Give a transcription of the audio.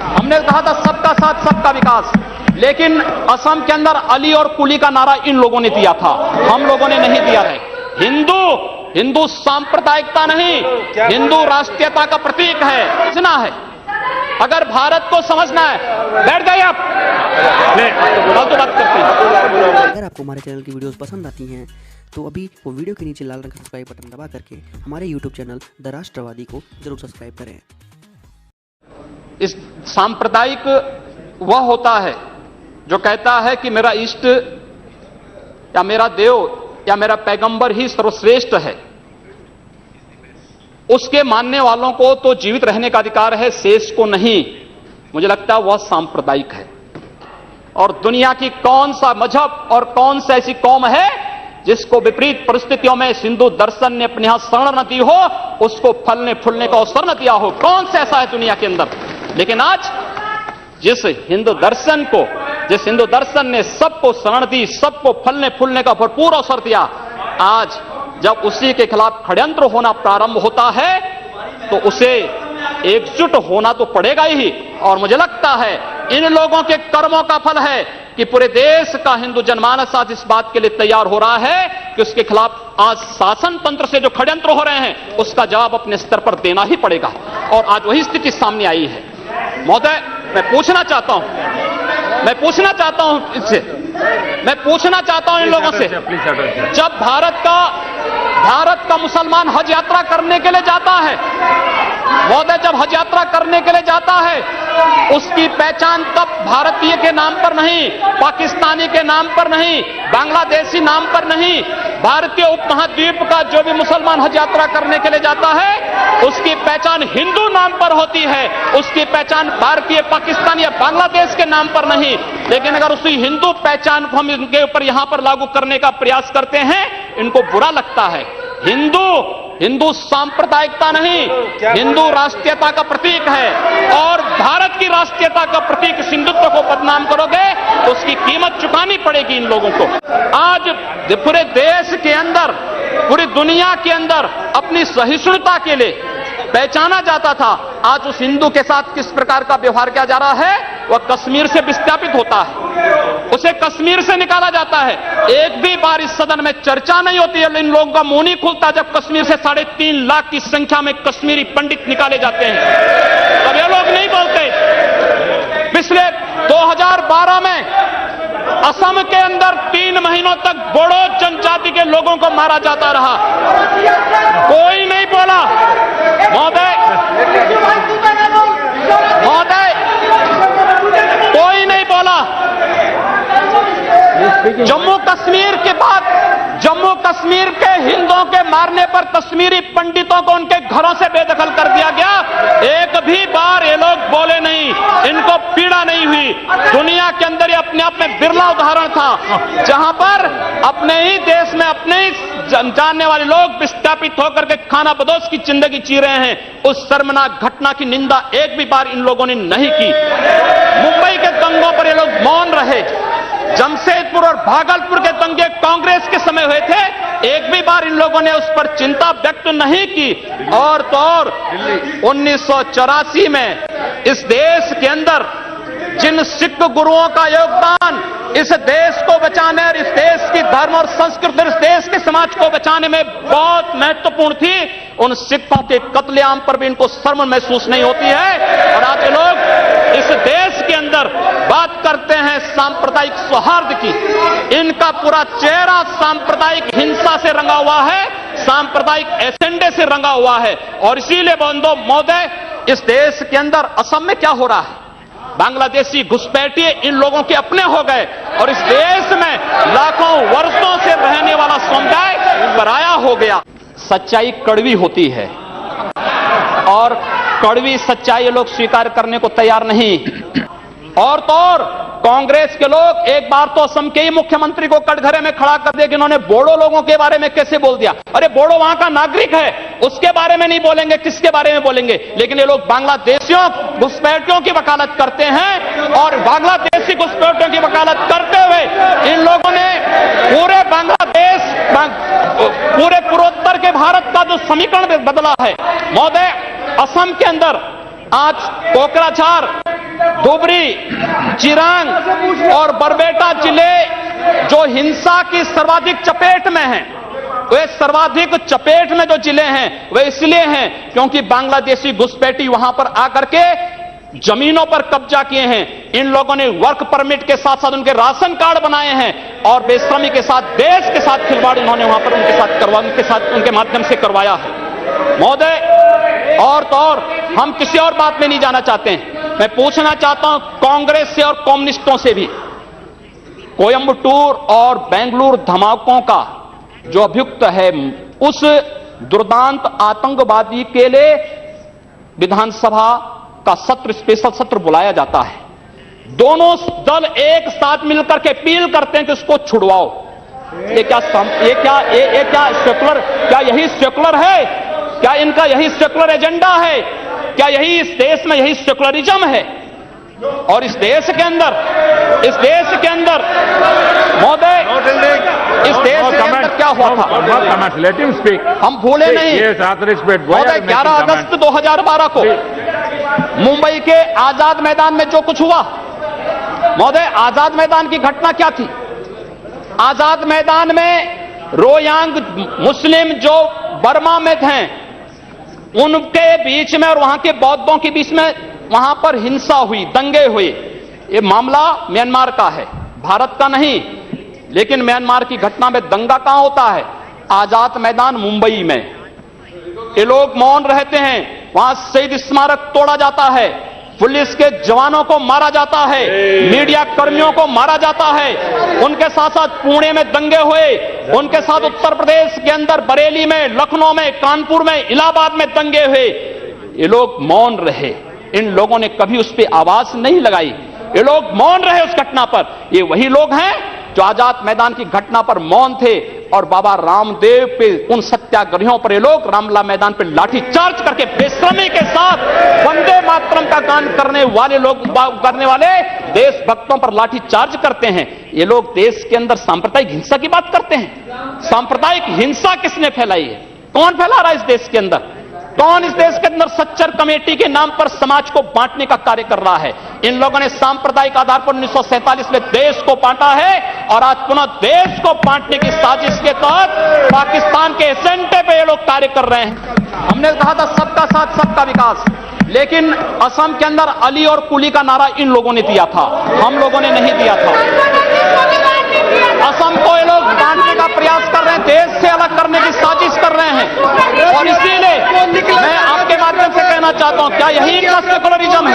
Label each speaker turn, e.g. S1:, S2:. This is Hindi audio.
S1: हमने कहा था सबका साथ सबका विकास, लेकिन असम के अंदर अली और कुली का नारा इन लोगों ने दिया था, हम लोगों ने नहीं दिया है। हिंदू सांप्रदायिकता नहीं, हिंदू राष्ट्रीयता का प्रतीक है, समझना है। अगर भारत को समझना है, बैठ जाइए आप, फालतू बात करते हैं।
S2: अगर आपको हमारे चैनल की वीडियोस पसंद आती हैं तो अभी वो वीडियो के नीचे लाल रंग का सब्सक्राइब बटन दबा करके हमारे YouTube चैनल द राष्ट्रवादी को जरूर सब्सक्राइब करें।
S1: इस सांप्रदायिक वह होता है जो कहता है कि मेरा इष्ट या मेरा देव या मेरा पैगंबर ही सर्वश्रेष्ठ है। उसके मानने वालों को तो जीवित रहने का अधिकार है, शेष को नहीं। मुझे लगता है वह सांप्रदायिक है। और दुनिया की कौन सा मजहब और कौन सी ऐसी कौम है जिसको विपरीत परिस्थितियों में हिंदू दर्शन ने अपने यहां शरण न दी हो, उसको फलने फूलने का अवसर न दिया हो? कौन सा ऐसा है दुनिया के अंदर? लेकिन आज जिस हिंदू दर्शन ने सबको शरण दी, सबको फलने फूलने का भरपूर अवसर दिया, आज जब उसी के खिलाफ षड्यंत्र होना प्रारंभ होता है तो उसे एकजुट होना तो पड़ेगा ही। और मुझे लगता है इन लोगों के कर्मों का फल है कि पूरे देश का हिंदू जनमानस आज इस बात के लिए तैयार हो रहा है कि उसके खिलाफ आज शासन तंत्र से जो षड्यंत्र हो रहे हैं उसका जवाब अपने स्तर पर देना ही पड़ेगा। और आज वही स्थिति सामने आई है। महोदय, मैं पूछना चाहता हूं इन लोगों से, जब भारत का मुसलमान हज यात्रा करने के लिए जाता है, महोदय, जब हज यात्रा करने के लिए जाता है, उसकी पहचान तब भारतीय के नाम पर नहीं, पाकिस्तानी के नाम पर नहीं, बांग्लादेशी नाम पर नहीं, भारतीय उपमहाद्वीप का जो भी मुसलमान हज यात्रा करने के लिए जाता है उसकी पहचान हिंदू नाम पर होती है, उसकी पहचान भारतीय, पाकिस्तानी या बांग्लादेश के नाम पर नहीं। लेकिन अगर उसी हिंदू पहचान को हम इनके ऊपर यहां पर लागू करने का प्रयास करते हैं, इनको बुरा लगता है। हिंदू सांप्रदायिकता नहीं, हिंदू राष्ट्रीयता का प्रतीक है। और भारत की राष्ट्रीयता का प्रतीक हिंदुत्व को बदनाम करोगे तो उसकी कीमत चुकानी पड़ेगी इन लोगों को। आज पूरे देश के अंदर, पूरी दुनिया के अंदर अपनी सहिष्णुता के लिए पहचाना जाता था, आज उस हिंदू के साथ किस प्रकार का व्यवहार किया जा रहा है, वह कश्मीर से विस्थापित होता है, उसे कश्मीर से निकाला जाता है। एक भी बार इस सदन में चर्चा नहीं होती है, इन लोगों का मुंह नहीं खुलता जब कश्मीर से 3.5 लाख की संख्या में कश्मीरी पंडित निकाले जाते हैं, तब ये लोग नहीं बोलते। पिछले 2012 में असम के अंदर 3 महीनों तक बोडो जनजाति के लोगों को मारा जाता रहा, कोई नहीं बोला। महोदय, कोई नहीं बोला। जम्मू कश्मीर के बाद जम्मू कश्मीर के हिंदुओं के मारने पर कश्मीरी पंडितों को उनके घरों से बेदखल कर दिया गया, एक भी बार ये लोग बोले नहीं, इनको पीड़ा नहीं हुई। दुनिया के अंदर ये अपने आप में बिरला उदाहरण था जहां पर अपने ही देश में अपने ही जानने वाले लोग विस्थापित होकर के खाना बदोश की जिंदगी जी रहे हैं। उस शर्मनाक घटना की निंदा एक भी बार इन लोगों ने नहीं की। मुंबई के दंगों पर ये लोग मौन रहे। जमशेदपुर और भागलपुर के दंगे कांग्रेस के समय हुए थे, एक भी बार इन लोगों ने उस पर चिंता व्यक्त नहीं की। और तो और 1984 में इस देश के अंदर जिन सिख गुरुओं का योगदान इस देश को बचाने और इस देश की धर्म और संस्कृति, इस देश के समाज को बचाने में बहुत महत्वपूर्ण थी, उन सिखों के कत्लेआम पर भी इनको शर्म महसूस नहीं होती है। और आज लोग इस देश के अंदर बात करते हैं सांप्रदायिक सौहार्द की, इनका पूरा चेहरा सांप्रदायिक हिंसा से रंगा हुआ है, सांप्रदायिक एजेंडे से रंगा हुआ है। और इसीलिए बंधु महोदय, इस देश के अंदर असम में क्या हो रहा है, बांग्लादेशी घुसपैठिए इन लोगों के अपने हो गए और इस देश में लाखों वर्षों से रहने वाला समुदाय पराया हो गया। सच्चाई कड़वी होती है और कड़वी सच्चाई लोग स्वीकार करने को तैयार नहीं। और तो और कांग्रेस के लोग एक बार तो असम के ही मुख्यमंत्री को कटघरे में खड़ा कर दिया कि इन्होंने बोडो लोगों के बारे में कैसे बोल दिया। अरे बोडो वहां का नागरिक है, उसके बारे में नहीं बोलेंगे, किसके बारे में बोलेंगे? लेकिन ये लोग बांग्लादेशियों घुसपैठियों की वकालत करते हैं और बांग्लादेशी घुसपैठियों की वकालत करते हुए इन लोगों ने पूरे बांग्लादेश, पूरे पूर्वोत्तर के भारत का जो समीकरण बदला है। महोदय, असम के अंदर आज कोकराझार धुबरी, चिरांग और बरबेटा जिले जो हिंसा की सर्वाधिक चपेट में हैं, वे सर्वाधिक चपेट में जो जिले हैं वे इसलिए हैं क्योंकि बांग्लादेशी घुसपैठी वहां पर आकर के जमीनों पर कब्जा किए हैं। इन लोगों ने वर्क परमिट के साथ साथ उनके राशन कार्ड बनाए हैं और बेशर्मी के साथ देश के साथ खिलवाड़ उन्होंने वहां पर उनके माध्यम से करवाया है। महोदय, और तो और हम किसी और बात में नहीं जाना चाहते हैं। मैं पूछना चाहता हूं कांग्रेस से और कम्युनिस्टों से भी, कोयंबटूर और बेंगलुरु धमाकों का जो अभियुक्त है, उस दुर्दांत आतंकवादी के लिए विधानसभा का सत्र, स्पेशल सत्र बुलाया जाता है। दोनों दल एक साथ मिलकर के अपील करते हैं कि उसको छुड़वाओ। ये क्या सेकुलर, क्या यही सेकुलर है? क्या इनका यही सेकुलर एजेंडा है? क्या यही इस देश में यही सेकुलरिज्म है? और इस देश के अंदर महोदय, इस देश के अंदर क्या हुआ था हम भूले नहीं। महोदय, 11 अगस्त 2012 को मुंबई के आजाद मैदान में जो कुछ हुआ, महोदय, आजाद मैदान की घटना क्या थी? आजाद मैदान में रोयांग मुस्लिम जो बर्मा में थे उनके बीच में और वहां के बौद्धों के बीच में वहां पर हिंसा हुई, दंगे हुए। ये मामला म्यांमार का है, भारत का नहीं। लेकिन म्यांमार की घटना में दंगा कहां होता है? आजाद मैदान मुंबई में। ये लोग मौन रहते हैं, वहां शहीद स्मारक तोड़ा जाता है, पुलिस के जवानों को मारा जाता है, मीडिया कर्मियों को मारा जाता है। उनके साथ साथ पुणे में दंगे हुए, उनके साथ उत्तर प्रदेश के अंदर बरेली में, लखनऊ में, कानपुर में, इलाहाबाद में दंगे हुए। ये लोग मौन रहे, इन लोगों ने कभी उस पर आवाज नहीं लगाई। ये लोग मौन रहे उस घटना पर। ये वही लोग हैं जो आजाद मैदान की घटना पर मौन थे और बाबा रामदेव पे, उन सत्याग्रहियों पर ये लोग रामलला मैदान पे लाठी चार्ज करके बेशर्मी के साथ वंदे मातरम का गान करने वाले देशभक्तों पर लाठी चार्ज करते हैं। ये लोग देश के अंदर सांप्रदायिक हिंसा की बात करते हैं। सांप्रदायिक हिंसा किसने फैलाई है? कौन फैला रहा है इस देश के अंदर? कौन इस देश के अंदर सच्चर कमेटी के नाम पर समाज को बांटने का कार्य कर रहा है? इन लोगों ने सांप्रदायिक आधार पर 1947 में देश को बांटा है और आज पुनः देश को बांटने की साजिश के तहत पाकिस्तान के एजेंडे पे ये लोग कार्य कर रहे हैं। हमने कहा था सबका साथ सबका विकास, लेकिन असम के अंदर अली और कुली का नारा इन लोगों ने दिया था, हम लोगों ने नहीं दिया था। असम को ये लोग बांटने का प्रयास कर रहे हैं, देश से अलग करने की साजिश कर रहे हैं। और इसीलिए मैं आपके माध्यम से कहना चाहता हूं, क्या यही इनका सेकुलरिज्म है?